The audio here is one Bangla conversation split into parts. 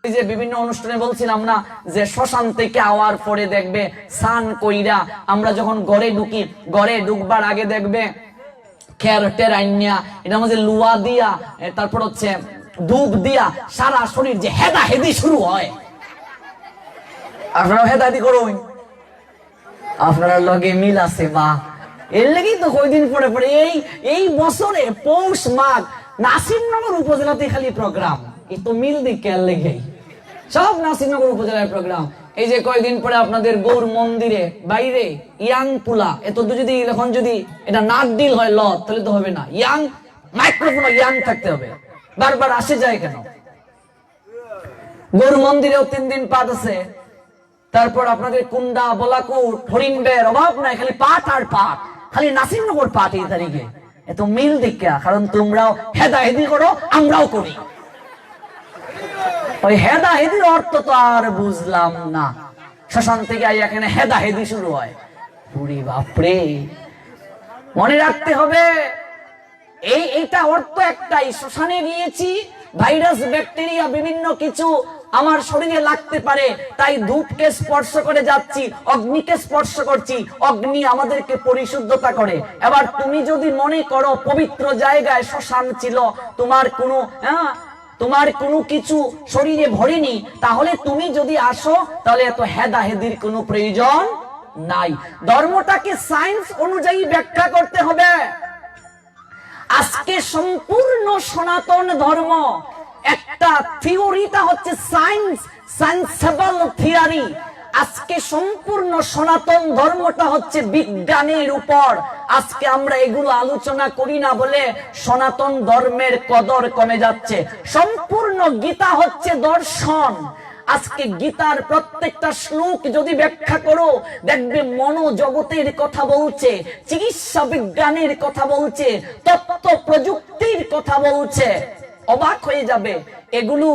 যে বিভিন্ন অনুষ্ঠানে বলছিলাম না যে শ্মশান থেকে আওয়ার পরে দেখবে স্নান কইরা আমরা যখন ঘরে ঢুকি, ঘরে ঢুকবার আগে দেখবে খেরটের আইনিয়া এটার মধ্যে লুয়া দিয়া তারপর হচ্ছে ধূপ দিয়া সারা শরীর যে হেদা হেদি শুরু হয়। আপনারা হেদাহেদি করুন, আপনারা লগে মিল আছে বা এর লেগেই তো কয়দিন পরে পরে এই বছরে পৌষ মাঘ নাসিরনগর উপজেলাতে খালি প্রোগ্রাম, এই তো মিল দিকে লেগেই সব নাসিরনগর উপজেলার প্রোগ্রাম। এই যে কয়েকদিন পরে আপনাদের গৌর মন্দিরে বাইরে ইয়াং পুলা এত যদি এখন যদি এটা নাট ডিল হয় ল তাহলে তো হবে না, ইয়াং মাইক্রোফোন ইয়াং থাকতে হবে। বারবার আসে যায় কেন? গৌর মন্দিরেও 3 দিন পাঠ আছে, তারপর আপনাদের কুন্ডা বলাকুট হরিণবের অভাব নাই, খালি পাঠ আর পাঠ, খালি নাসিরনগর পাঠ এই তারিখে। এত মিল দেখা কারণ তোমরাও হেদাহেদি করো আমরাও করি। ওই হেদাহেদির অর্থ তো আর বুঝলাম না, শ্মশান থেকে এখানে হেদাহেদি শুরু হয়। পুরি বাপরে, মনে রাখতে হবে এইটা অর্থ একটাই, শ্মশানে গিয়েছি, ভাইরাস ব্যাকটেরিয়া বিভিন্ন কিছু আমার শরীরে লাগতে পারে, তাই ধূপকে স্পর্শ করে যাচ্ছি, অগ্নিকে স্পর্শ করছি, অগ্নি আমাদেরকে পরিশুদ্ধতা করে। এবার তুমি যদি মনে করো পবিত্র জায়গায় শ্মশান ছিল, তোমার কোনো কিছু শরীরে ভরেনি, তাহলে তুমি যদি আসো তাহলে এত হেদাহেদির কোনো প্রয়োজন নাই। ধর্মটাকে সায়েন্স অনুযায়ী ব্যাখ্যা করতে হবে। আজকে সম্পূর্ণ সনাতন ধর্ম একটা থিওরিটা হচ্ছে সায়েন্সেবল থিওরি। আজকে সম্পূর্ণ সনাতন ধর্মটা হচ্ছে বিজ্ঞানের উপর। আজকে আমরা এগুলো আলোচনা করি না বলে সনাতন ধর্মের কদর কমে যাচ্ছে। সম্পূর্ণ গীতা হচ্ছে দর্শন। আজকে গীতার প্রত্যেকটা শ্লোক যদি ব্যাখ্যা করো দেখবে মনোজগতের কথা বলছে, চিকিৎসা বিজ্ঞানের কথা বলছে, তথ্য প্রযুক্তির কথা বলছে। অবাক হয়ে যাবে। এগুলো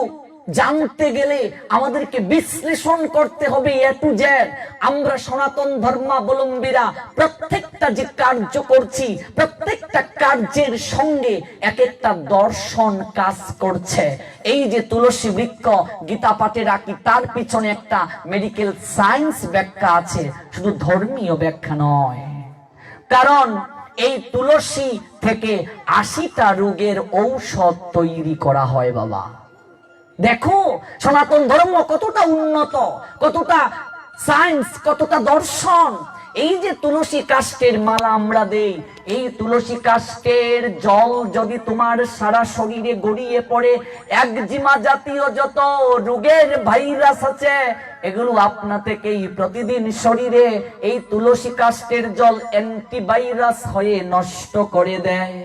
জানতে গেলে আমাদেরকে বিশ্লেষণ করতে হবে এ টু জেড। আমরা সনাতন ধর্মাবলম্বীরা প্রত্যেকটা যে কার্য করছি, প্রত্যেকটা কার্যের সঙ্গে এক একটা দর্শন কাজ করছে। এই যে তুলসী বৃক্ষ গীতা পাঠে রাখি, তার পিছনে একটা মেডিকেল সায়েন্স ব্যাখ্যা আছে, শুধু ধর্মীয় ব্যাখ্যা নয়। কারণ এই তুলসী থেকে 80টা রোগের ঔষধ তৈরি করা হয় বাবা। দেখো সনাতন ধর্ম কতটা উন্নত, কতটা সায়েন্স, কতটা দর্শন। এই যে তুলসী কাষ্ঠের মালা আমরা দেই, এই তুলসী কাষ্ঠের জল যদি তোমার সারা শরীরে গড়িয়ে পড়ে, একজিমা জাতীয় যত রোগের ভাইরাস আছে এগুলো আপনা থেকেই প্রতিদিন শরীরে এই তুলসী কাষ্ঠের জল অ্যান্টিভাইরাস হয়ে নষ্ট করে দেয়।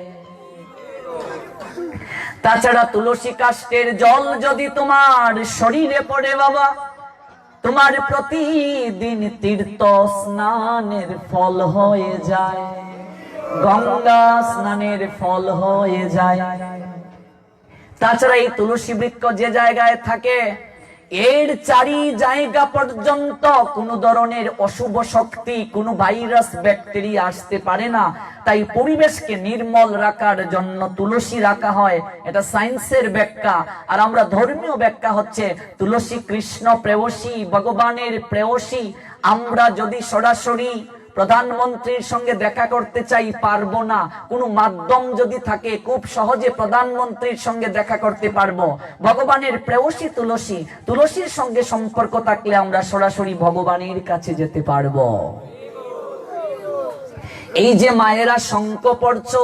তাছাড়া তুলসী কাষ্ঠের জল যদি তোমার শরীরে পড়ে বাবা, তোমার প্রতিদিন তীর্থ স্নানের ফল হয়ে যায়, গঙ্গা স্নানের ফল হয়ে যায়। তাছাড়া এই তুলসী বৃক্ষ যে জায়গায় থাকে এর চারি জায়গা পর্যন্ত কোনো ধরনের অশুভ শক্তি, কোনো ভাইরাস ব্যাকটেরিয়া আসতে পারে না। তাই পরিবেশকে নির্মল রাখার জন্য তুলসী রাখা হয়, এটা সায়েন্সের ব্যাখ্যা। আর আমরা ধর্মীয় ব্যাখ্যা হচ্ছে তুলসী কৃষ্ণ প্রেয়সী, ভগবানের প্রেয়সী। আমরা যদি সরাসরি প্রধানমন্ত্রীর সঙ্গে দেখা করতে চাই পারবো না, কোনো মাধ্যম যদি থাকে খুব সহজে প্রধানমন্ত্রীর সঙ্গে দেখা করতে পারবো। ভগবানের প্রেয়সী তুলসী, তুলসীর সঙ্গে সম্পর্ক থাকলে আমরা সরাসরি ভগবানের কাছে যেতে পারবো। এই যে মায়েরা শঙ্খ পড়ছো,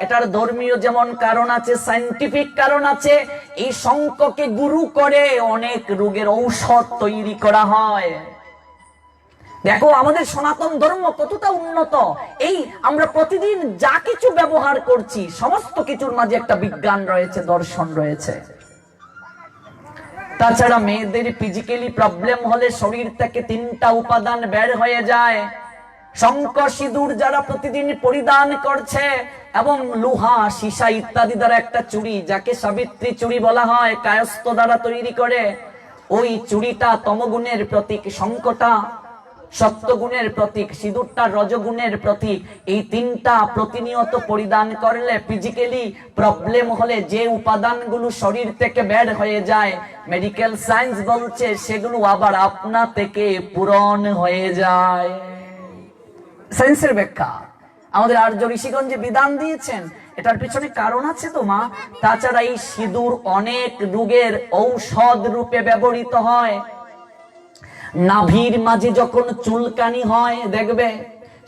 এটার ধর্মীয় যেমন কারণ আছে, সায়েন্টিফিক কারণ আছে। এই শঙ্খকে গুরু করে অনেক রোগের ঔষধ তৈরি করা হয়। দেখো আমাদের সনাতন ধর্ম কতটা উন্নত। এই আমরা প্রতিদিন যা কিছু ব্যবহার করছি সমস্ত কিছুর মাঝে একটা বিজ্ঞান রয়েছে, দর্শন রয়েছে। তাছাড়া মেয়েদের ফিজিক্যালি প্রবলেম হলে শরীর থেকে 3টা উপাদান বের হয়ে যায়। শঙ্খ সিঁদুর যারা প্রতিদিন পরিধান করছে এবং লোহা সীসা ইত্যাদি দ্বারা একটা চুড়ি, যাকে সাবিত্রী চুড়ি বলা হয়, কায়স্থ দ্বারা তৈরি করে, ওই চুড়িটা তমগুণের প্রতীক। শঙ্খটা সত্যগুণের প্রতীক, সিঁদুরটা রজগুণের প্রতীক। এই তিনটা প্রতিনিয়ত পরিধান করলে ফিজিক্যালি প্রবলেম হলে যে উপাদানগুলো শরীর থেকে বের হয়ে যায়, মেডিকেল সায়েন্স বলছে সেগুলো আবার আপনা থেকে পূরণ হয়ে যায়। সায়েন্সের ব্যাখ্যা আমাদের আর্য ঋষিগঞ্জে বিধান দিয়েছেন, এটার পিছনে কারণ আছে তো মা। তাছাড়া এই সিঁদুর অনেক রোগের ঔষধ রূপে ব্যবহৃত হয়। নাভির মাঝে যখন চুলকানি হয় দেখবে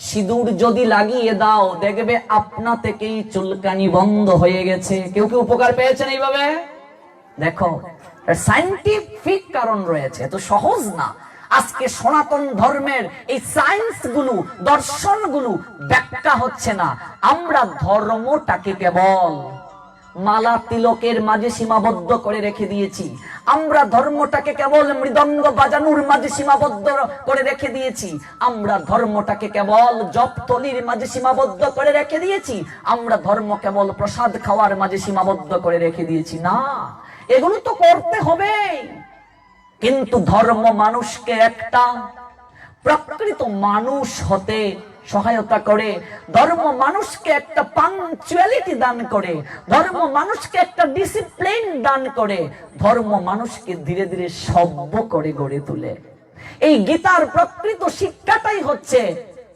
সিঁদুর যদি লাগিয়ে দাও দেখবে আপনা থেকেই চুলকানি বন্ধ হয়ে গেছে। কেউ কেউ উপকার পেয়েছেন এইভাবে? দেখো সায়েন্টিফিক কারণ রয়েছে, এত সহজ না। আজকে সনাতন ধর্মের এই সায়েন্স গুলো, দর্শন গুলো ব্যাখ্যা হচ্ছে না। আমরা ধর্মটাকে কেবল মালা তিলকের মাঝে সীমাবদ্ধ করে রেখে দিয়েছি। আমরা ধর্মটাকে কেবল মৃদঙ্গ বাজানোর মাঝে সীমাবদ্ধ করে রেখে দিয়েছি। আমরা ধর্মটাকে কেবল জপতলির মাঝে সীমাবদ্ধ করে রেখে দিয়েছি। আমরা ধর্ম কেবল প্রসাদ খাওয়ার মাঝে সীমাবদ্ধ করে রেখে দিয়েছি। না, এগুলো তো করতে হবে, কিন্তু ধর্ম মানুষকে একটা প্রকৃত মানুষ হতে সহায়তা করে। ধর্ম মানুষকে একটা পাংচুয়ালিটি দান করে। ধর্ম মানুষকে একটা ডিসিপ্লিন দান করে। ধর্ম মানুষকে ধীরে ধীরে সভ্য করে গড়ে তোলে। এই গীতার প্রকৃত শিক্ষাটাই হচ্ছে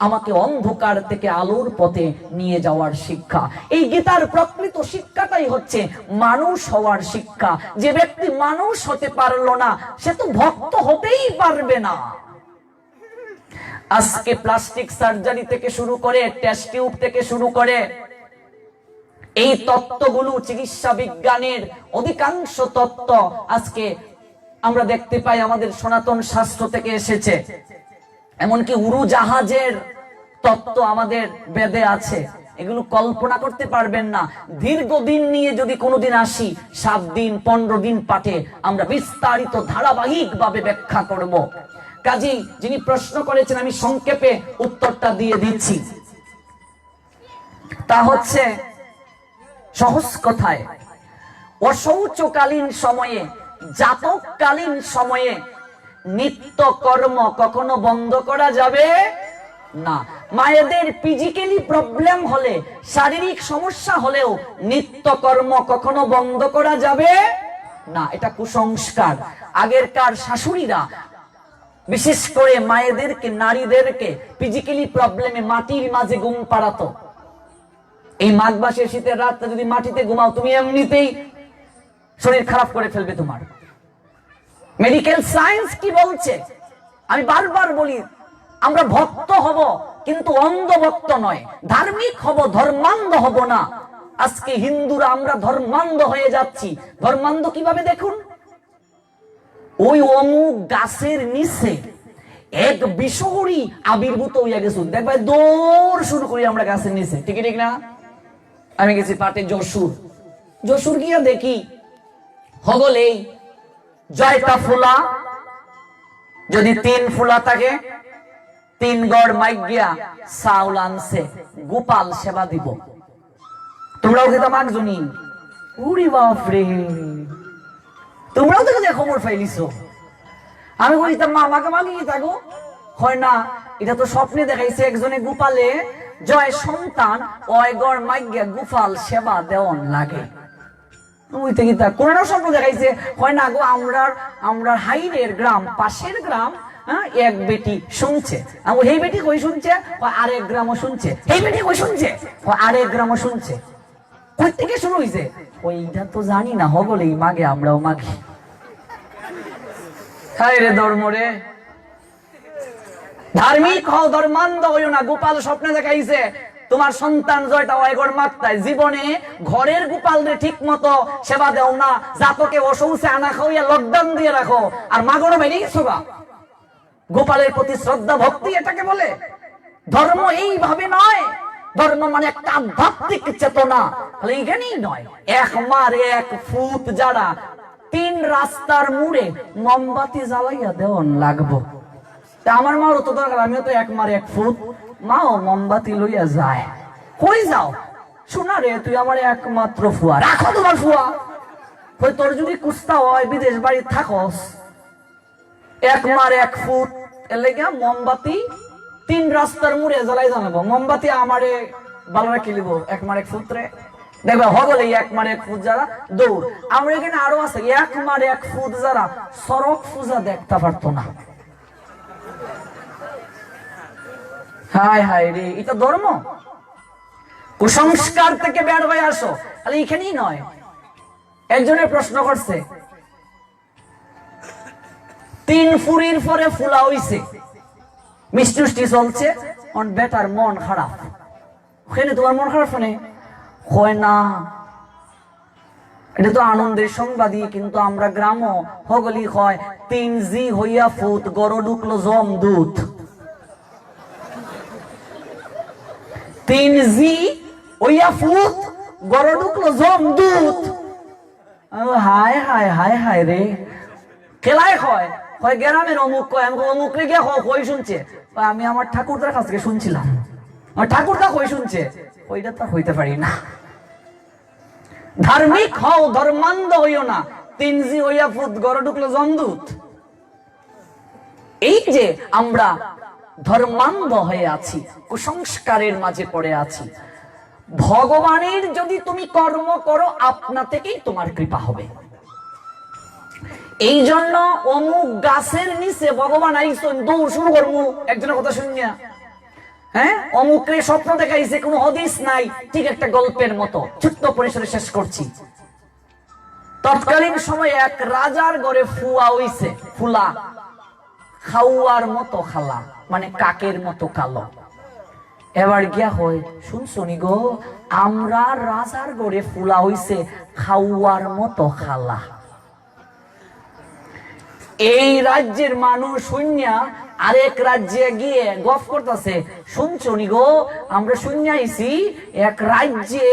আমাকে অন্ধকার থেকে আলোর পথে নিয়ে যাওয়ার শিক্ষা। এই গীতার প্রকৃত শিক্ষাটাই হচ্ছে মানুষ হওয়ার শিক্ষা। যে ব্যক্তি মানুষ হতে পারলো না সে তো ভক্ত হতেই পারবে না। আজকে প্লাস্টিক সার্জারি থেকে শুরু করে টেস্ট টিউব থেকে শুরু করে এই তত্ত্বগুলো, চিকিৎসা বিজ্ঞানের অধিকাংশ তত্ত্ব আজকে আমরা দেখতে পাই আমাদের সনাতন শাস্ত্র থেকে এসেছে। এমনকি উড়োজাহাজের তত্ত্ব আমাদের বেদে আছে। এগুলো কল্পনা করতে পারবেন না। দীর্ঘদিন নিয়ে যদি কোনোদিন আসি, 7 দিন 15 দিন পাঠে আমরা বিস্তারিত ধারাবাহিক ভাবে ব্যাখ্যা করব। কাজী যিনি প্রশ্ন করেছেন আমি সংক্ষেপে উত্তরটা দিয়ে দিচ্ছি। তা হচ্ছে সহজ কথায়, অশৌচকালীন সময়ে, জাতককালীন সময়ে নিত্য কর্ম কখনো বন্ধ করা যাবে না। মায়েদের ফিজিক্যালি প্রবলেম হলে, শারীরিক সমস্যা হলেও নিত্য কর্ম কখনো বন্ধ করা যাবে না। এটা কুসংস্কার। আগেরকার শাশুড়িরা বিশেষ করে মায়েদেরকে, নারীদেরকে ফিজিক্যালি প্রবলেমে মাটির মাঝে ঘুম পাড়াতো। এই মাঘ মাসের শীতের রাতটা যদি মাটিতে ঘুমাও তুমি এমনিতেই শরীর খারাপ করে ফেলবে তোমার। মেডিকেল সায়েন্স কি বলছে? আমি বারবার বলি আমরা ভক্ত হব কিন্তু অন্ধ ভক্ত নয়, ধার্মিক হব, ধর্মান্ধ হব না। আজকে হিন্দুরা আমরা ধর্মান্ধ হয়ে যাচ্ছি। ধর্মান্ধ কিভাবে দেখুন, ওই অমুক গাছের নিচে এক বিষহরী আবির্ভূত হইয়া গেছে, দেখবে দৌড় শুরু করি আমরা গাছের নিচে। ঠিক ঠিক না? আমি গেছি পাটে যশোর গিয়া দেখি হগলেই জয়টা ফুলা, যদি 3 ফুলা থাকে 3 গড় মাইক গিয়া চাউল আনছে, গোপাল সেবা দিব। তোমরাও খেতা মাগজনী? উড়ি বাপরে, তোমরাও তো খবর পাইলিছো। আমি বলিতাম মা আমাকে মাগিয়ে থাকো, হয় না এটা তো স্বপ্নে দেখাইছে একজনে গোপালে জয় সন্তান ওই গড় মাইগিয়া গোপাল সেবা দেওয়ান লাগে। কোন স্বপ্ন দেখাইছে, হয় না গো আমরা হাইরের গ্রাম, পাশের গ্রাম, এক বেটি শুনছে। এই বেটি কই শুনছে? আরেক গ্রামও শুনছে। এই বেটি কই শুনছে? আরেক গ্রামও শুনছে। কই থেকে শুরু হইছে? ওইটা তো জানি না, হগলেই মাগে, আমরাও মাগি। হায়রে ধর্ম রে, ধার্মিক হও, ধর্মান্ধ হইও না। গোপাল স্বপ্নে দেখাইছে তোমার সন্তান জয়টা ওয়াইগর মাত্রায়, জীবনে ঘরের গোপাল রে ঠিক মতো সেবা দেও না, জাতকে অসৌসে আনা খাওয়াইয়া লকডাউন দিয়ে রাখো, আর মাগরও বেরিয়ে গেছো গা। গোপালের প্রতি শ্রদ্ধা ভক্তি এটাকে বলে। ধর্ম এইভাবে নয়। ধর্ম মানে একটা আধ্যাত্মিক চেতনা। এইখানেই নয়, এক মার এক ফুট যারা 3 রাস্তার মোড়ে মোমবাতি জ্বালাইয়া দেওয়ান লাগবো। তা আমার মারও তো দরকার, আমিও তো 1 মার 1 ফুট, মাও মোমবাতি লইয়া যায়। কই যাও? শোনা রে, তুই আমার একমাত্র ফুয়া, রাখো তোমার ফুয়া। তোর যদি কুস্তা হয় বিদেশ বাড়ি থাকস, 1 মার 1 ফুট এর লাগে মোমবাতি 3 রাস্তার মোড়ে জ্বালাই জানাবো। মোমবাতি আমারে ভালো রাখি লিব, এক মার এক ফুটরে দেখবে হগলে এক মার এক ফুট যারা দৌড়। আমরা এখানে আরো আছে এক মার এক ফুট যারা সড়ক পূজা দেখতে পারতো না। হায় হায় রে, এটা ধর্ম? কুসংস্কার থেকে বের হয়ে আসো। তাহলে এখানেই নয়, একজনে প্রশ্ন করছে 3 ফুরির পরে ফুলা হইছে, মিষ্টি মিষ্টি চলছে, বেটার মন খারাপ। ওখানে তোমার মন খারাপ শুনে হয় না, এটা তো আনন্দের সংবাদই। কিন্তু আমরা গ্রাম হগলি হয় 3G হইয়া ফুট গড় ঢুকলো জম দুধ। 3G হইয়া ফুট গড় ঢুকলো জম দুধ। হায় হায় হায় হায় রে, খেলায় হয় গ্রামের অমুক কয়, আমি অমুক রে গিয়ে কই শুনছে, আমি আমার ঠাকুরদার কাছ থেকে শুনছিলাম, আমার ঠাকুরদা কই শুনছে, ওইটা তো হইতে পারি না। ধার্মিক হও, ধর্মান্ধ হইও না। 3G হইয়া ফুট গড় ঢুকলো জমদূত। এই যে আমরা ধর্মান্ধ হয়ে আছি, কুসংস্কারের মাঝে পড়ে আছি। ভগবানের যদি তুমি কর্ম করো, আপনা থেকেই তোমার কৃপা হবে। এই জন্য অমুক গাছের নিচে ভগবান আইসন দৌড় শুরু করবো, একজনের কথা শুনিয়া। হ্যাঁ, অমুকরে স্বপ্ন দেখাইছে, কোনো হদিস নাই, ঠিক একটা গল্পের মতো। ছোট্ট পরিসরে শেষ করছি। তৎকালীন সময়ে এক রাজার ঘরে ফুয়া হইছে, ফুলা খাওয়ার মতো খালা, মানে কাকের মতো কালো। এবার গিয়া হয়, শুনছনি গো, আমরা রাজার ঘরে ফুলা হইছে খাওয়ার মতো খালা। এই রাজ্যের মানুষ শুনিয়া আরেক রাজ্যে গিয়ে গফ করতেছে, শুনছনি গো, আমরা শুনিয়া আইছি এক রাজ্যে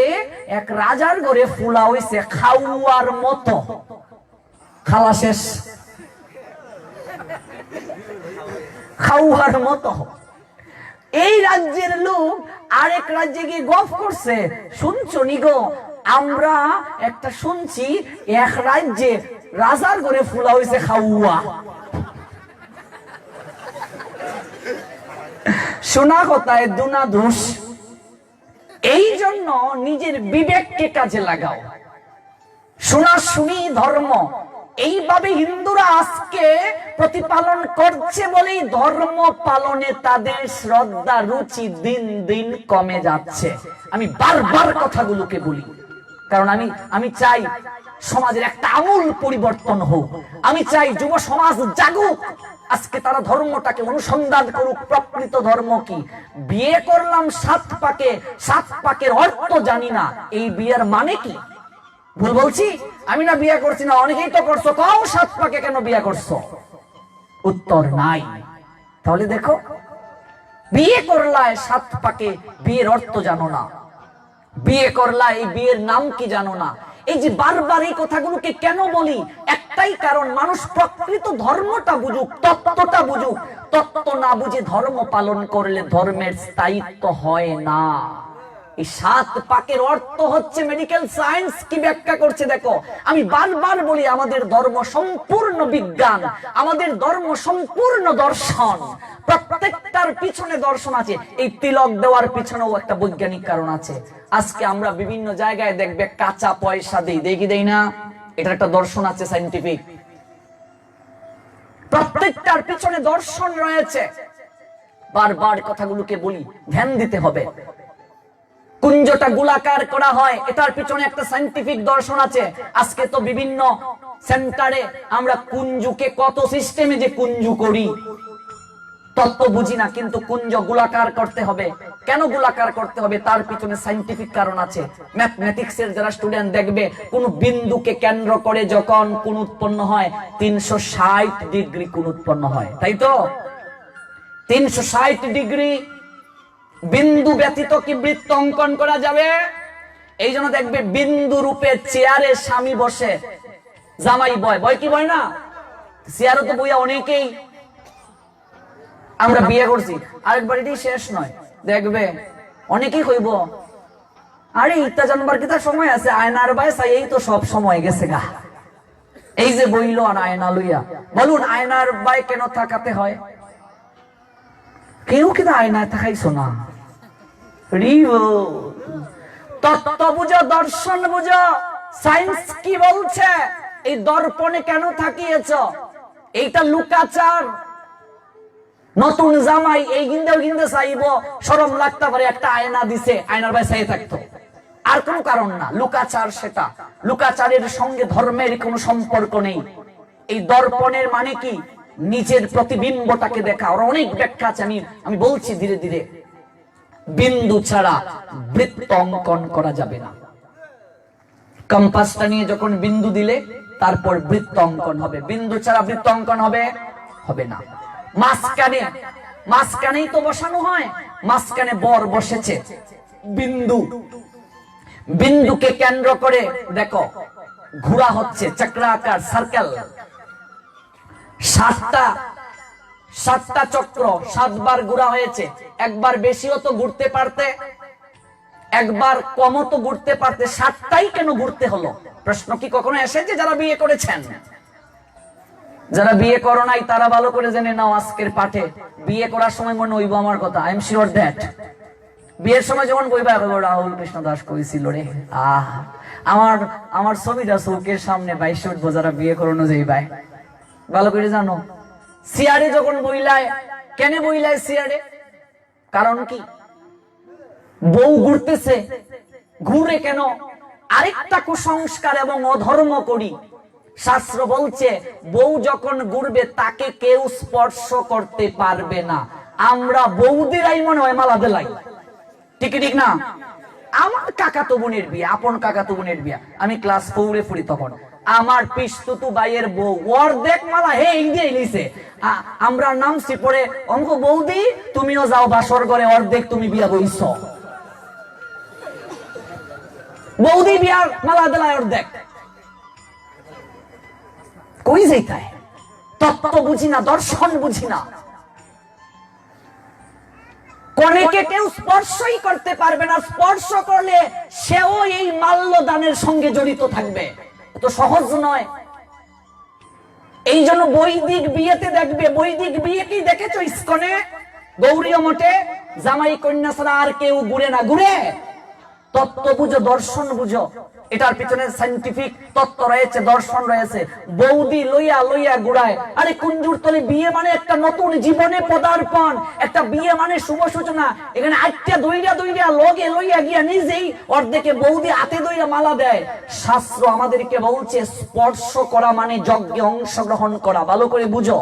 এক রাজার ঘরে ফুলা হইছে খাওয়ার মতো খালা। শেষ, খাওয়ার মতো। এই রাজ্যের লোক আরেক রাজ্যে গিয়ে গফ করছে, শুনছনি গো, আমরা একটা শুনছি এক রাজ্যে রাজার ঘরে ফুলা হইছে খাওয়া। শোনা কথায় দুনা দোষ। এই জন্য নিজের বিবেককে কাজে লাগাও। শোনা শুনি ধর্ম, এইভাবে হিন্দুরা আজকে প্রতিপালন করছে বলেই ধর্ম পালনে তাদের শ্রদ্ধা রুচি দিন দিন কমে যাচ্ছে। আমি বারবার কথাগুলোকে বলি, কারণ আমি চাই সমাজের একটা আমূল পরিবর্তন হোক। আমি চাই যুব সমাজ জাগুক, আজকে তারা ধর্মটাকে অনুসন্ধান করুক, প্রকৃত ধর্ম কি। বিয়ে করলাম 7 পাকে, 7 পাকের অর্থ জানি না, এই বিয়ের মানে কি? ভুল বলছি? আমি না বিয়ে করছি না, অনেকেই তো করছো, কাও 7 পাকে কেন বিয়ে করছো? উত্তর নাই। তাহলে দেখো, বিয়ে করলায় 7 পাকে, বিয়ের অর্থ জানো না। বিয়ে করলা, এই বিয়ের নাম কি জানো না। এই যে বারবার এই কথাগুলোকে কেন বলি, একটাই কারণ, মানুষ প্রকৃত ধর্মটা বুঝুক, তত্ত্বটা বুঝুক। তত্ত্ব না বুঝে ধর্ম পালন করলে ধর্মের স্থায়িত্ব হয় না। এই 7 পাকের অর্থ হচ্ছে মেডিকেল সায়েন্স কি ব্যাখ্যা করছে দেখো। আমি বারবার বলি, আমাদের ধর্ম সম্পূর্ণ বিজ্ঞান, আমাদের ধর্ম সম্পূর্ণ দর্শন। প্রত্যেকটার পিছনে দর্শন আছে। এই তিলক দেওয়ার পিছনেও একটা বৈজ্ঞানিক কারণ আছে। আজকে আমরা বিভিন্ন জায়গায় দেখবে কাঁচা পয়সা দেই কি দেই না, এটা একটা দর্শন আছে, সায়েন্টিফিক। প্রত্যেকটার পিছনে দর্শন রয়েছে। বারবার কথাগুলোকে বলি, ধ্যান দিতে হবে। কুঞ্জটা গোলাকার করা হয়, এটার পিছনে একটা সায়েন্টিফিক দর্শন আছে। আজকে তো বিভিন্ন সেন্টারে আমরা কুঞ্জকে কত সিস্টেমে যে কুঞ্জ করি, তত্ত্ব বুঝি না, কিন্তু কুঞ্জ গোলাকার করতে হবে। কেন গোলাকার করতে হবে, তার পিছনে সায়েন্টিফিক কারণ আছে। ম্যাথমেটিক্সের যারা স্টুডেন্ট দেখবে, কোন বিন্দুকে কেন্দ্র করে যখন কোণ উৎপন্ন হয়, 360 ডিগ্রি কোণ উৎপন্ন হয়, তাই তো? 360 ডিগ্রি বিন্দু ব্যতীত কি বৃত্ত অঙ্কন করা যাবে? এই জন্য দেখবে বিন্দু রূপের চেয়ারে স্বামী বসে, জামাই বয় কি বয় না, চেয়ারে তো বইয়া অনেকেই আমরা বিয়ে করছি। আরেকবার এটি শেষ নয়, দেখবে অনেকেই কইব, আরে ইত্যা জানবার কি তার সময় আছে, আয়নার বাই চাই, এই তো সব সময় গেছে গা। এই যে বইল আর আয়না লইয়া, বলুন আয়নার বাই কেন থাকাতে হয়? কেউ কিন্তু আয়নায় তাকাইছো না। তত্ত্ব বুঝো, দর্শন বুঝো, সায়েন্স কি বলছে, এই দর্পণে কেন থাকিয়েছ, এইটা লুকাচার। নতুন জামাই এই গিন্দে চাইব, শরম লাগতে পারে, একটা আয়না দিছে, আয়নার ভাই চাই থাকতো, আর কোন কারণ না, লুকাচার। সেটা লুকাচারের সঙ্গে ধর্মের কোনো সম্পর্ক নেই। এই দর্পণের মানে কি, নিজের প্রতিবিম্বটাকে দেখা। ওর অনেক ব্যাখ্যা আছে, আমি বলছি ধীরে ধীরে। বিন্দু ছাড়া বৃত্ত অঙ্কন করা যাবে না। কম্পাসটা নিয়ে যখন বিন্দু দিলে তারপর বৃত্ত অঙ্কন হবে, বিন্দু ছাড়া বৃত্ত অঙ্কন হবে না। মাঝখানেই তো বসানো হয়, মাঝখানে বর বসেছে, বিন্দু, বিন্দুকে কেন্দ্র করে দেখো ঘোরা হচ্ছে, চক্রাকার, সার্কেল। 7টা চক্র 7 বার ঘোরা হয়েছে। একবার বেশিও তো ঘুরতে পারতে, একবার কমও তো ঘুরতে পারতে, 7টাই কেন ঘুরতে হলো? প্রশ্ন কি কখনো এসেছে? যারা বিয়ে করেছেন, যারা বিয়ে করো নাই তারা ভালো করে জেনে নাও আজকের পাঠে। বিয়ে করার সময় মনে হইব আমার কথা, আই এম শিওর দ্যাট। বিয়ের সময় যেমন বইবা, রাহুল কৃষ্ণ দাস কইছিল রে, আমার ছবিটা চৌকের সামনে 22 উঠবো, যারা বিয়ে করানো যাই ভাই ভালো করে জানো। সিয়ারে যখন বইলায়, কেন বইলায় সিয়ারে? কারণ কি? বউ ঘুরতেছে, ঘুরে কেন? আরেকটা কুসংস্কার এবং অধর্ম করি। শাস্ত্র বলছে বউ যখন ঘুরবে তাকে কেউ স্পর্শ করতে পারবে না। আমরা বৌদিরাই মনে হয় মালা দেলাই, ঠিক না? আমার কাকাতো বোনের বিয়ে, আপন কাকাতো বোনের বিয়ে, আমি ক্লাস 4-এ পড়ি তখন। আমার পিস্তুতু ভাইয়ের বউ অর্ধেক মালা হে ইন্ডিয়া লিছে। আমরা নামছি পরে, অঙ্ক বৌদি তুমিও যাও বাসর ঘরে, অর্ধেক তুমি বিয়া বইছ। বৌদি বিয়ার মালা দেলায় অর্ধেক, কই যাইতায়? তত্ত্ব বুঝি না, দর্শন বুঝি না। কনেকে কেউ স্পর্শই করতে পারবে না, স্পর্শ করলে সেও এই মাল্যদানের সঙ্গে জড়িত থাকবে। এত সহজ নয়। এই জন্য বৈদিক বিয়েতে দেখবে, বৈদিক বিয়ে কি দেখেছো ইস্কনে, গৌরীয় মঠে জামাই কন্যা ছাড়া আর কেউ ঘুরে না। ঘুরে তত্ত্ব বুঝো, দর্শন বুঝো, এটার পিছনে সায়েন্টিফিক তত্ত্ব রয়েছে, দর্শন রয়েছে। বৌদি লইয়া লইয়া ঘুরায়। আরে কুঞ্জুর তলে বিয়ে মানে একটা নতুন জীবনে পদার্পণ, একটা বিয়ে মানে শুভ সূচনা। এখানে আটটা দইরা লগে লইয়া গিয়া নিজেই অর্ধেকে বৌদি হাতে দইরা মালা দেয়। শাস্ত্র আমাদেরকে বলছে স্পর্শ করা মানে যজ্ঞে অংশগ্রহণ করা। ভালো করে বুঝো।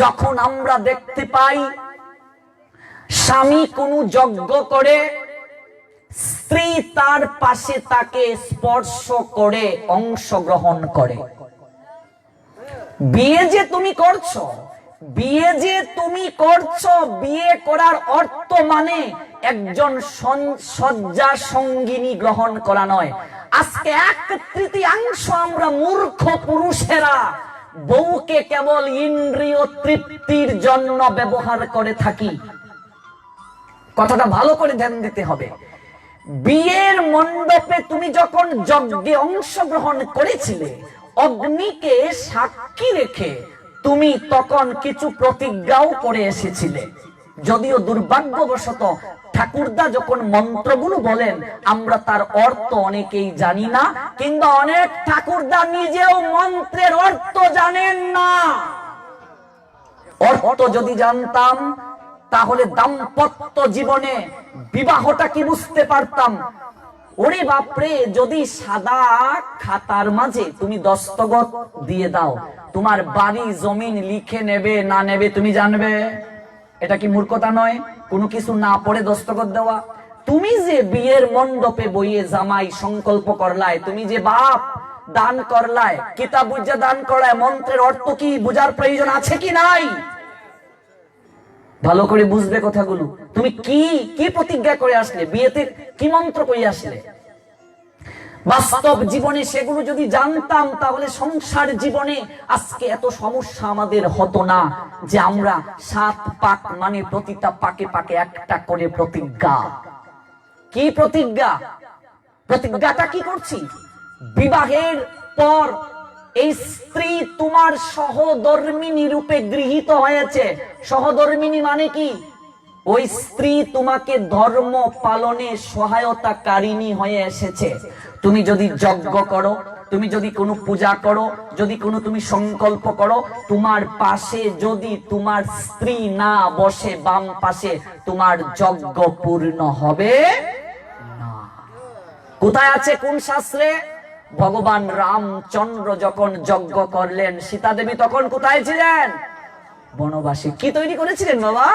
যখন আমরা দেখতে পাই স্বামী কোন যজ্ঞ করে, স্ত্রী তার পাশে তাকে স্পর্শ করে অংশগ্রহণ করে, বিয়ে যে তুমি করছো, বিয়ে যে তুমি করছো, বিয়ে করার অর্থ মানে একজন শয্যা সঙ্গিনী গ্রহণ করা নয়। আজকে 1/3 আমরা মূর্খ পুরুষেরা বউকে কেবল ইন্দ্রিয় তৃপ্তির জন্য ব্যবহার করে থাকি। কথাটা ভালো করে ধ্যান দিতে হবে। বিয়ের মণ্ডপে তুমি যখন যজ্ঞে অংশগ্রহণ করেছিলে, অগ্নিকে সাক্ষী রেখে তুমি তখন কিছু প্রতিজ্ঞাও করে এসেছিলে। যদিও দুর্ভাগ্যবশত ঠাকুরদা যখন মন্ত্রগুলো বলেন আমরা তার অর্থ অনেকেই জানি না, কিন্তু অনেক ঠাকুরদা নিজেও মন্ত্রের অর্থ জানেন না। অর্থ যদি জানতাম তাহলে দাম্পত্য জীবনে বিবাহটা কি বুঝতে পারতাম। ওরে বাপরে, যদি সাদা খাতার মাঝে তুমি দস্তখত দিয়ে দাও, তোমার বাড়ি জমিন লিখে নেবে না নেবে তুমি জানবে? এটা কি মূর্খতা নয়? কোনো কিছু না পড়ে দস্তখত দেওয়া। তুমি যে বিয়ের মণ্ডপে বইয়ে জামাই সংকল্প করলায়, তুমি যে বাপ দান করলায়, কিতাব বুঝে দান করলায়, মন্ত্রের অর্থ কি বুঝার প্রয়োজন আছে কি নাই? ভালো করে বুঝবে কথাগুলো। তুমি কি কি প্রতিজ্ঞা করে আসলে, বিয়েতে কি মন্ত্র করে আসলে? বাস্তব জীবনে সেগুলো যদি জানতাম তাহলে সংসার জীবনে আজকে এত সমস্যা আমাদের হতো না। যে আমরা 7 পাক মানে প্রতিটা পাকে পাকে একটা করে প্রতিজ্ঞা। কি প্রতিজ্ঞা? প্রতিজ্ঞাটা কি করছি? বিবাহের পর এই স্ত্রী তোমার সহধর্মিনী রূপে গৃহীত হয়েছে। সহধর্মিনী মানে কি? ওই স্ত্রী তোমাকে ধর্ম পালনে সহায়তাকারিণী হয়ে এসেছে। তুমি যদি যজ্ঞ করো, তুমি যদি কোনো পূজা করো, যদি কোনো তুমি সংকল্প করো, তোমার পাশে যদি তোমার স্ত্রী না বসে বাম পাশে, তোমার যজ্ঞ পূর্ণ হবে না। কোথায় আছে, কোন শাস্ত্রে? ভগবান রামচন্দ্র যখন যজ্ঞ করলেন, সীতা দেবী তখন কোথায় ছিলেন? বনবাসে। কি তৈরি করেছিলেন বাবা?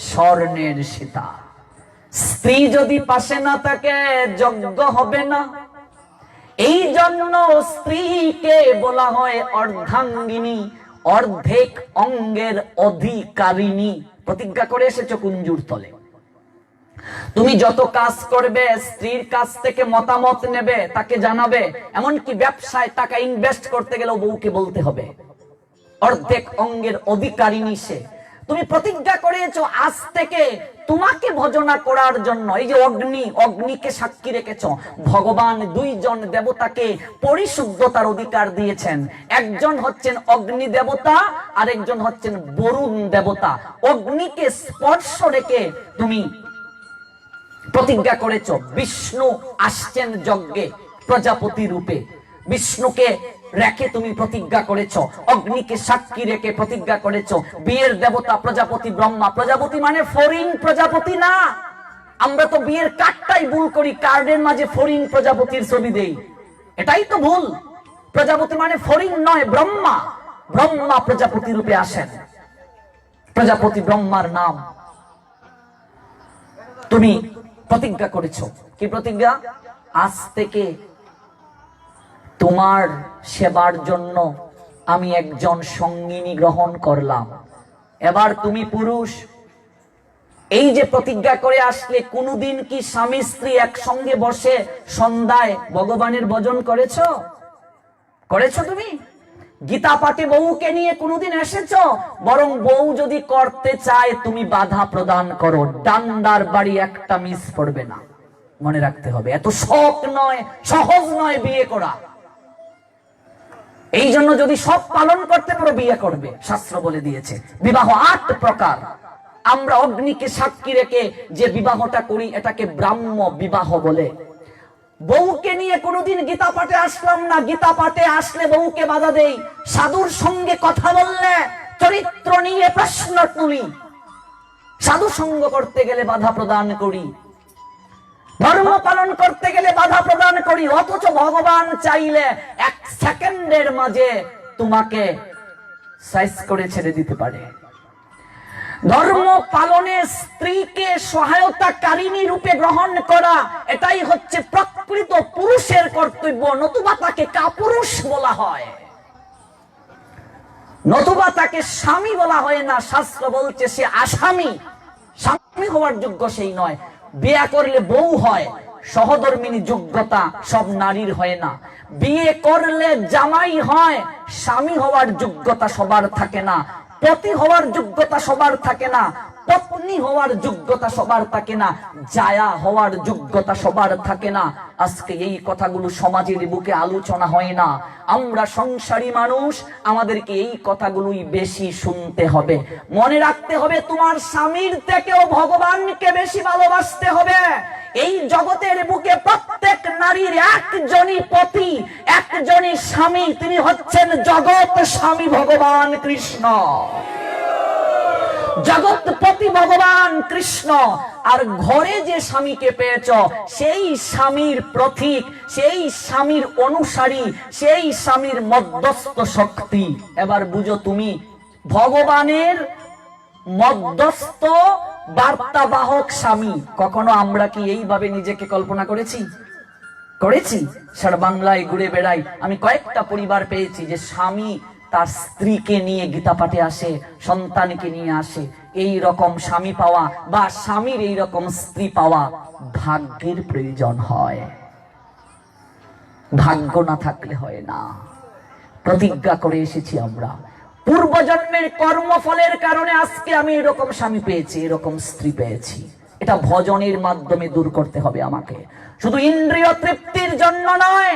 স্বর্ণের সীতা। স্ত্রী যদি পাশে না থাকে যজ্ঞ হবে না। এই জন্য স্ত্রীকে বলা হয় অর্ধাঙ্গিনী, অর্ধেক অঙ্গের অধিকারিণী। প্রতিজ্ঞা করে এসেছো কুঞ্জুর তলে। তুমি যত কাজ করবে স্ত্রীর কাছ থেকে মতামত নেবে, তাকে জানাবে। এমনকি ব্যবসায় টাকা ইনভেস্ট করতে গেলেও বউকে বলতে হবে। অর্ধেক অঙ্গের অধিকারিণী সে। তুমি প্রতিজ্ঞা করেছো আজ থেকে তোমাকে ভজনা করার জন্য। এই যে অগ্নি, অগ্নিকে সাক্ষী রেখেছো। ভগবান দুইজন দেবতাকে পরিশুদ্ধতার অধিকার দিয়েছেন। একজন হচ্ছেন অগ্নি দেবতা, আর একজন হচ্ছেন বরুণ দেবতা। অগ্নিকে স্পর্শ রেখে তুমি প্রতিজ্ঞা করেছো। বিষ্ণু আসছেন যজ্ঞে প্রজাপতি রূপে। বিষ্ণুকে রেখে তুমি প্রতিজ্ঞা করেছো, অগ্নিকে সাক্ষী রেখে প্রতিজ্ঞা করেছো। বিয়ের দেবতা প্রজাপতি ব্রহ্মা। প্রজাপতি মানে ফড়িং প্রজাপতি না। আমরা তো বিয়ের কার্ডটাই ভুল করি, কার্ডের মাঝে ফড়িং প্রজাপতির ছবি দেই, এটাই তো ভুল। প্রজাপতি মানে ফড়িং নয়, ব্রহ্মা। ব্রহ্মা প্রজাপতি রূপে আসেন। প্রজাপতি ব্রহ্মার নাম। তুমি প্রতিজ্ঞা করেছো। কি প্রতিজ্ঞা? আজ থেকে তোমার সেবার জন্য আমি একজন সঙ্গিনী গ্রহণ করলাম। এবার তুমি পুরুষ। এই যে প্রতিজ্ঞা করে আসলে, কোনদিন কি স্বামী স্ত্রী একসঙ্গে বসে সন্ধ্যায় ভগবানের ভজন করেছো? করেছো তুমি? গীতা পাঠে বউকে নিয়ে কোনদিন এসেছো? বরং বউ যদি করতে চায় তুমি বাধা প্রদান করো। ডান্ডার বাড়ি একটা মিস পড়বে না, মনে রাখতে হবে। এত শখ নয়, সহজ নয় বিয়ে করা। এই জন্য যদি সব পালন করতে পারো বিয়ে করবে। শাস্ত্র বলে দিয়েছে বিবাহ 8 প্রকার। আমরা অগ্নিকে সাক্ষী রেখে যে বিবাহটা করি এটাকে ব্রাহ্ম বিবাহ বলে। বউকে নিয়ে কোনোদিন গীতা পাঠে আসলাম না। গীতা পাঠে আসলে বউকে বাধা দেই। সাধুর সঙ্গে কথা বললে চরিত্র নিয়ে প্রশ্ন তুলি। সাধু সঙ্গ করতে গেলে বাধা প্রদান করি। ধর্ম পালন করতে গেলে বাধা প্রদান করি। অথচ ভগবান চাইলে 1 সেকেন্ডের মাঝে তোমাকে সাইজ করে ছেড়ে দিতে পারে। ধর্ম পালনে স্ত্রীকে সহায়তাকারিণী রূপে গ্রহণ করা, এটাই হচ্ছে প্রকৃত পুরুষের কর্তব্য। নতুবা তাকে কাপুরুষ বলা হয়, নতুবা তাকে স্বামী বলা হয় না। শাস্ত্র বলছে সে আসামী। স্বামী হওয়ার যোগ্য সেই নয়। বিয়ে করলে বউ হয়, সহধর্মিনী যোগ্যতা সব নারীর হয় না। বিয়ে করলে জামাই হয়, স্বামী হওয়ার যোগ্যতা সবার থাকে না। পতি হওয়ার যোগ্যতা সবার থাকে না। পত্নী হওয়ার যোগ্যতা সবার থাকে না। জায়া হওয়ার যোগ্যতা সবার থাকে না। আজকে এই কথাগুলো সমাজের বুকে আলোচনা হয় না। আমরা সংসারী মানুষ, আমাদেরকে এই কথাগুলোই বেশি শুনতে হবে। মনে রাখতে হবে তোমার স্বামীর থেকেও ভগবানকে বেশি ভালোবাসতে হবে। এই জগতের বুকে প্রত্যেক নারীর একজনই পতি, একজনই স্বামী। তিনি হচ্ছেন জগৎ স্বামী ভগবান কৃষ্ণ। জগৎপতি ভগবান কৃষ্ণ। আর ঘরে যে স্বামীকে পেয়েছ সেই স্বামীর প্রতীক, সেই স্বামীর অনুসারী, সেই স্বামীর মধ্যস্থ শক্তি। এবার বুঝো তুমি ভগবানের মধ্যস্থ বার্তাবাহক স্বামী। কখনো আমরা কি এইভাবে নিজেকে কল্পনা করেছি? করেছি? সারা বাংলায় ঘুরে বেড়াই, আমি কয়েকটা পরিবার পেয়েছি যে স্বামী তার স্ত্রীকে নিয়ে গীতা পাঠে আসে, সন্তানকে নিয়ে আসে। এই রকম স্বামী পাওয়া বা স্বামীর এই রকম স্ত্রী পাওয়া ভাগ্যের প্রয়োজন হয়। ভাগ্য না থাকলে হয় না। প্রতিজ্ঞা করে এসেছি আমরা। পূর্বজন্মের কর্মফলের কারণে আজকে আমি এরকম স্বামী পেয়েছি, এরকম স্ত্রী পেয়েছি। এটা ভজনের মাধ্যমে দূর করতে হবে আমাকে। শুধু ইন্দ্রিয় তৃপ্তির জন্য নয়।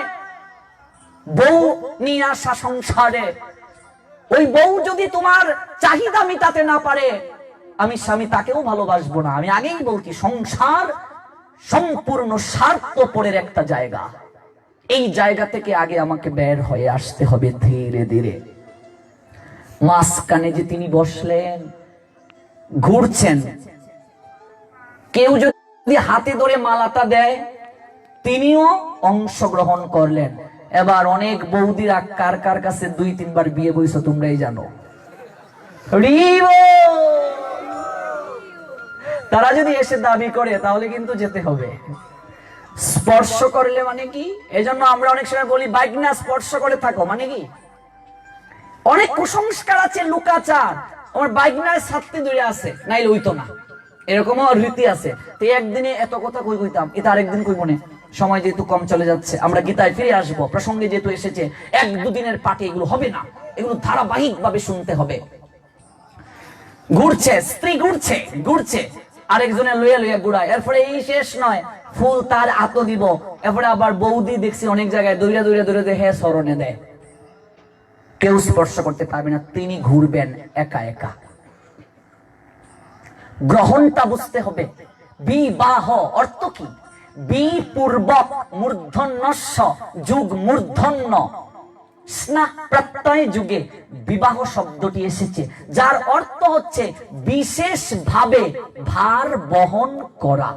বউ নিয়ে আসা সংসারে, ওই বউ যদি তোমার চাহিদা মিটাতে না পারে, আমি স্বামী তাকেও ভালোবাসবো না। আমি আগেই বলছি, সংসার সম্পূর্ণ স্বার্থপরের একটা জায়গা। এই জায়গা থেকে আগে আমাকে বের হয়ে আসতে হবে ধীরে ধীরে। মাঝখানে যে তিনি বসলেন, ঘুরছেন, কেউ যদি হাতে ধরে মালাটা দেয় তিনিও অংশগ্রহণ করলেন। এবার অনেক বৌদিরা কার কার কাছে 2-3 বার বিয়ে বইছো তোমরাই জানো। তারা যদি এসে দাবি করে তাহলে কিন্তু যেতে হবে। স্পর্শ করলে মানে কি, এজন্য আমরা অনেক সময় বলি বাইক না স্পর্শ করে থাকো মানে কি, অনেক কুসংস্কার আছে, লুকাচার। আমার বাইক না ছাত্রী দূরে আছে নাইলে হইতো না, এরকমও রীতি আছে। তো একদিনে এত কথা কইতাম, এটা আরেকদিন কই মনে। সময় যেহেতু কম চলে যাচ্ছে, আমরা গীতায় ফিরে আসবো। প্রসঙ্গে যেহেতু এসেছে, 1-2 দিনের পাঠে এগুলো হবে না, এগুলো ধারাবাহিক ভাবে শুনতে হবে। ঘুরছে, স্ত্রী ঘুরছে ঘুরছে, আরেকজনের লইয়া লইয়া ঘুরায়। এরপরে এই শেষ নয়, ফুল তার আতো দিব। এরপরে আবার বৌদি দেখছি অনেক জায়গায় দৌড়া দৌড়া দৌড়ে দেয়, হ্যাঁ স্মরণে দেয়। কেউ স্পর্শ করতে পারবে না, তিনি ঘুরবেন একা একা। গ্রহণটা বুঝতে হবে। বিবাহ অর্থ কি? বি পূর্বক মূর্ধন্যস্য যুগ মূর্ধন্য স্নাহ প্রত্যয় যুগে বিবাহ শব্দটি এসেছে, যার অর্থ হচ্ছে বিশেষ ভাবে ভার বহন করা।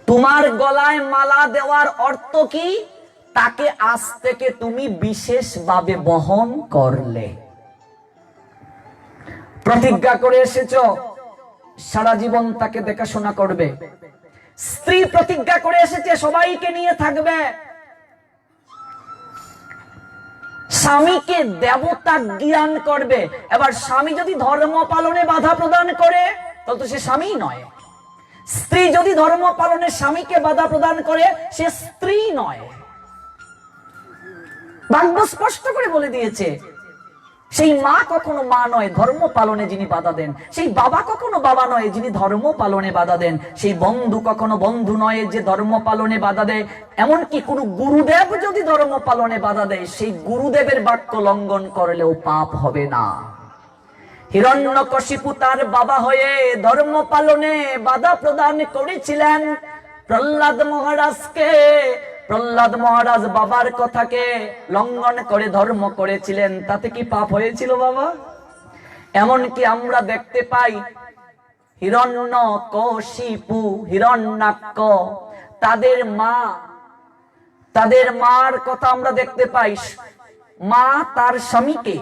তোমার গলায় মালা দেওয়ার অর্থ কি? তাকে আজ থেকে তুমি বিশেষ ভাবে বহন করলে। প্রতিজ্ঞা করে এসেছো সারা জীবন তাকে দেখাশোনা করবে। স্ত্রী প্রতিজ্ঞা করে এসেছে সবাইকে নিয়ে থাকবে। স্বামীকে দেবতা জ্ঞান করবে। এবার স্বামী যদি ধর্ম পালনে বাধা প্রদান করে তাহলে তো সে স্বামী নয়। স্ত্রী যদি ধর্ম পালনে স্বামীকে বাধা প্রদান করে সে স্ত্রী নয়। ভাগ্য স্পষ্ট করে বলে দিয়েছে। সেই মা কখনো মা নয় ধর্ম পালনে যিনি বাধা দেন, সেই বাবা কখনো বাবা নয় যিনি ধর্ম পালনে বাধা দেন, সেই বন্ধু কখনো বন্ধু নয় যে ধর্ম পালনে বাধা দেয়। এমনকি কোন গুরুদেব যদি ধর্ম পালনে বাধা দেয়, সেই গুরুদেবের বাক্য লঙ্ঘন করলেও পাপ হবে না। হিরণ্যকশিপু তার বাবা হয়ে ধর্ম পালনে বাধা প্রদান করেছিলেন প্রহ্লাদ মহারাজকে। প্রহ্লাদ মহারাজ বাবার কথাকে লঙ্ঘন করে ধর্ম করেছিলেন, তাতে কি পাপ হয়েছিল বাবা? এমনকি আমরা দেখতে পাই হিরণ্যকশিপু হিরণ্যাক্ষ তাদের মার কথা আমরা দেখতে পাই। মা তার স্বামীকে,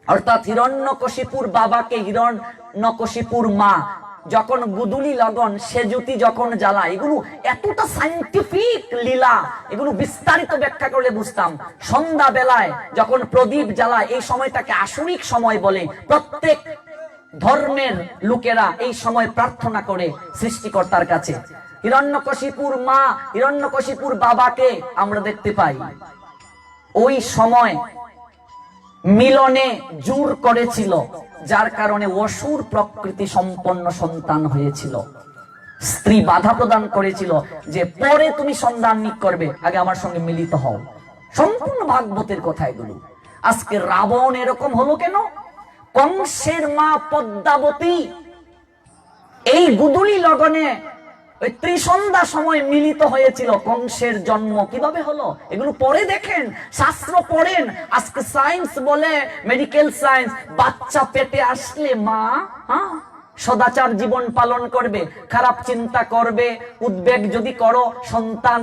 অর্থাৎ হিরণ্যকশিপুর বাবাকে হিরণ্যকশিপুর মা যখন গুদুলি লগন সেজুতি যখন জ্বালায়, এগুলো এতটা সায়েন্টিফিক লীলা, এগুলো বিস্তারিত ব্যাখ্যা করলে বুঝতাম। সন্ধ্যা বেলায় যখন প্রদীপ জ্বালায়, এই সময়টাকে আসরিক সময় বলে। প্রত্যেক ধর্মের লোকেরা এই সময় প্রার্থনা করে সৃষ্টিকর্তার কাছে। হিরণ্যকশিপুর মা হিরণ্যকশিপুর বাবাকে আমরা দেখতে পাই ওই সময় মিলনে জোর করেছিল, যার কারণে অসুর প্রকৃতি সম্পন্ন সন্তান হয়েছিল। স্ত্রী বাধা প্রদান করেছিল যে পরে তুমি সন্তান নিক করবে, আগে আমার সঙ্গে মিলিত হও। সম্পূর্ণ ভাগবতের কথা এগুলো। আজকে রাবণ এরকম হলো কেন? কংসের মা পদ্মাবতী এই গুদুলি লগনে ওই ত্রিসন্ধ্যা সময় মিলিত হয়েছিল। কংসের জন্ম কিভাবে হলো এগুলো পরে দেখেন, শাস্ত্র পড়েন। আজকে সায়েন্স বলে, মেডিকেল সায়েন্স, বাচ্চা পেটে আসলে মা সদাচার জীবন পালন করবে, খারাপ চিন্তা করবে, উদ্বেগ যদি করো সন্তান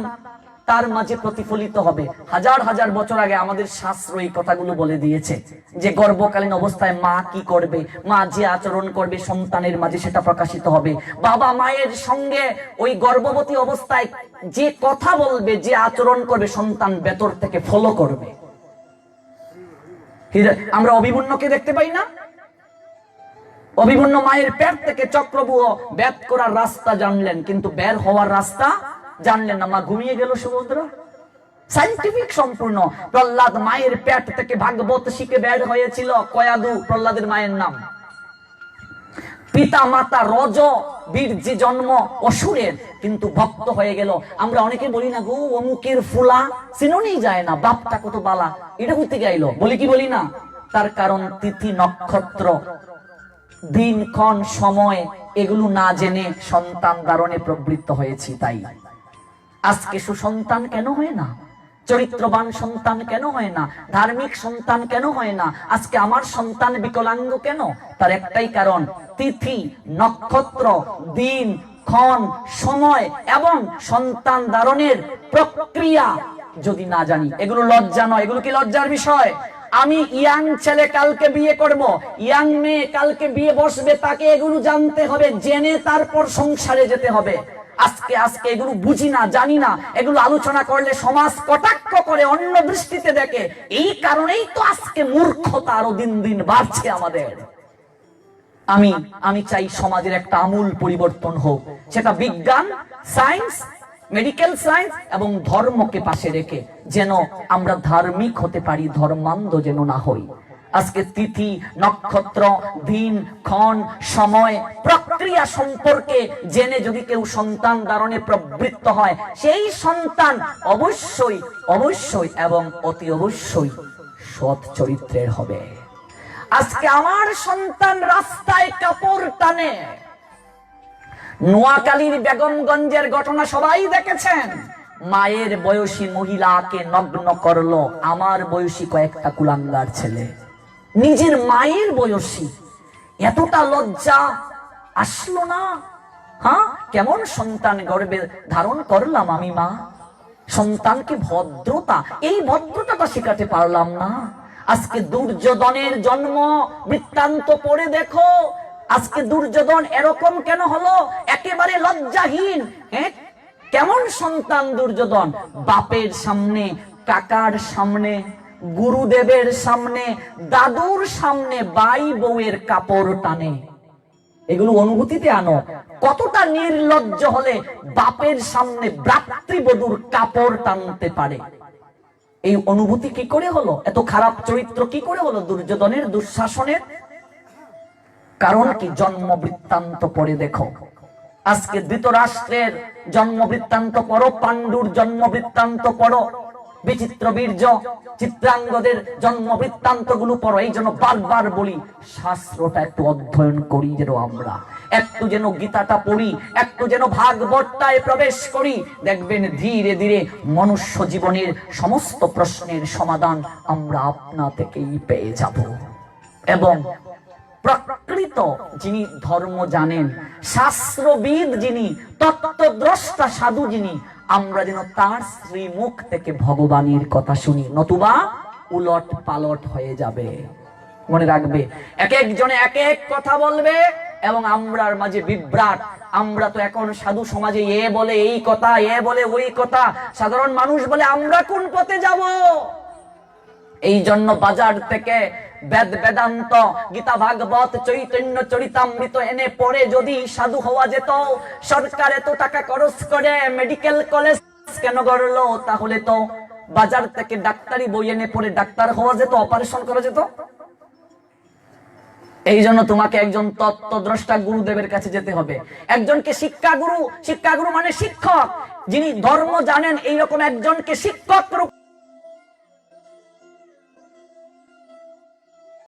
তার মাঝে প্রতিফলিত হবে। হাজার হাজার বছর আগে আমাদের শাস্ত্র এই কথাগুলো বলে দিয়েছে যে গর্ভকালীন অবস্থায় মা কি করবে, মা যে আচরণ করবে সন্তানের মাঝে সেটা প্রকাশিত হবে। বাবা মায়ের সঙ্গে ওই গর্ভবতী অবস্থায় যে কথা বলবে, যে আচরণ করবে, সন্তান ভেতর থেকে ফলো করবে। আমরা অভিমন্যুকে দেখতে পাই না? অভিমন্যু মায়ের পেট থেকে চক্রব্যূহ বেদ করার রাস্তা জানলেন, কিন্তু বের হওয়ার রাস্তা জানলেন না। মা ঘুমিয়ে গেল। সুভদ্রা সাইন্টিফিক সম্পূর্ণ। প্রহ্লাদ মায়ের পেট থেকে ভাগবত শিখে বের হয়েছিল। কয়াদু প্রহ্লাদের মায়ের নাম। পিতা মাতা রজ বীর্যে জন্ম অসুরের, কিন্তু ভক্ত হয়ে গেল। আমরা অনেকে বলি না গো অমুকের ফুলা চিনোনি যায় না, বাপটা কত বালা, এটা করতে গাইলো বলি কি বলি না? তার কারণ তিথি নক্ষত্র দিনক্ষণ সময় এগুলো না জেনে সন্তান ধারণে প্রবৃত্ত হয়েছি। তাই আজকে সুসন্তান কেন হয় না, চরিত্রবান সন্তান কেন হয় না, ধার্মিক সন্তান কেন হয় না, আজকে আমার সন্তান বিকলাঙ্গ কেন? তার একটাই কারণ, তিথি নক্ষত্র দিন ক্ষণ সময় এবং সন্তান ধারণের প্রক্রিয়া যদি না জানি। এগুলো লজ্জা নয়, এগুলো কি লজ্জার বিষয়? আমি ইয়াং ছেলে কালকে বিয়ে করব, ইয়াং মেয়ে কালকে বিয়ে বসবে, তাকে এগুলো জানতে হবে, জেনে তারপর সংসারে যেতে হবে। আজকে এগুলো বুঝি না, জানি না, এগুলো আলোচনা করলে সমাজ কটাক্ষ করে, অন্য দৃষ্টিতে দেখে। এই কারণেই তো আজকে মূর্খতা আরো দিন দিন বাড়ছে আমাদের। আমি চাই সমাজের একটা আমূল পরিবর্তন হোক, সেটা বিজ্ঞান, সায়েন্স, মেডিকেল সায়েন্স এবং ধর্মকে পাশে রেখে যেন আমরা ধার্মিক হতে পারি, ধর্মান্ধ যেন না হই। আজকে তিথি নক্ষত্র দিন ক্ষণ সময় প্রক্রিয়া সম্পর্কে জেনে যদি কেউ সন্তান ধারণে প্রবৃত্ত হয়, সেই সন্তান অবশ্যই অবশ্যই এবং অতি অবশ্যই সৎ চরিত্রের হবে। আজকে আমার সন্তান রাস্তায় কাপড় টানে, নোয়াখালীর বেগমগঞ্জের ঘটনা সবাই দেখেছেন। মায়ের বয়সী মহিলাকে নগ্ন করলো আমার বয়সী কয়েকটা কুলাঙ্গার ছেলে, নিজের মায়ের বয়সী। এতটা লজ্জা আসলো না? হ্যাঁ, কেমন সন্তান গর্ভে ধারণ করলাম আমি মা, সন্তানকে ভদ্রতা, এই ভদ্রতাটা শেখাতে পারলাম না। আজকে দুর্যোধনের জন্ম বৃত্তান্ত পড়ে দেখো, আজকে দুর্যোধন এরকম কেন হলো? একেবারে লজ্জাহীন। কেমন সন্তান দুর্যোধন? বাপের সামনে, কাকার সামনে, গুরুদেবের সামনে, দাদুর সামনে ভাই বউয়ের কাপড় টানে। এগুলো অনুভূতিতে আনো, কতটা নির্লজ্জ হলে বাপের সামনে ভ্রাতৃবধূর কাপড় টানতে পারে। এই অনুভূতি কি করে হলো? এত খারাপ চরিত্র কি করে হলো দুর্যোধনের, দুঃশাসনের? কারণ কি? জন্ম বৃত্তান্ত পড়ে দেখো। আজকে ধৃতরাষ্ট্রের জন্ম বৃত্তান্ত পড়ো, পাণ্ডুর জন্ম বৃত্তান্ত পড়ো, বিচিত্র বীর্য চিত্রাঙ্গদের জন্ম বৃত্তান্ত গুলো পড়ো। এই জন্য বারবার বলি, শাস্ত্রটা একটু অধ্যয়ন করি, যেন আমরা একটু যেন গীতাটা পড়ি, একটু যেন ভাগবতটায় প্রবেশ করি। দেখবেন ধীরে ধীরে মনুষ্য জীবনের সমস্ত প্রশ্নের সমাধান আমরা আপনা থেকেই পেয়ে যাব। এবং প্রকৃত যিনি ধর্ম জানেন, শাস্ত্রবিদ যিনি, তত্ত্বদ্রষ্টা সাধু যিনি, আমরা যেন তার শ্রীমুখ থেকে ভগবানের কথা শুনি, নতুবা উলট পালট হয়ে যাবে। মনে রাখবে, এক একজনে এক এক কথা বলবে এবং আমরার মাঝে বিভ্রাট। আমরা তো এখন সাধু সমাজে এ বলে এই কথা, এ বলে ওই কথা, সাধারণ মানুষ বলে আমরা কোন পথে যাব? এই জন্য বাজার থেকে বেদ বেদান্ত গীতা ভাগবত চৈতন্য চরিতামৃত এনে পড়ে যদি সাধু হওয়া যেত, সরকার এত টাকা খরচ করে মেডিকেল কলেজ কেন গড়লো? তাহলে তো বাজার থেকে ডাক্তারি বই এনে পড়ে ডাক্তার হওয়া যেত, অপারেশন করা যেত। এই জন্য তোমাকে একজন তত্ত্বদ্রষ্টা গুরুদেবের কাছে যেতে হবে, একজনকে শিক্ষাগুরু, শিক্ষাগুরু মানে শিক্ষক, যিনি ধর্ম জানেন, এইরকম একজনকে শিক্ষক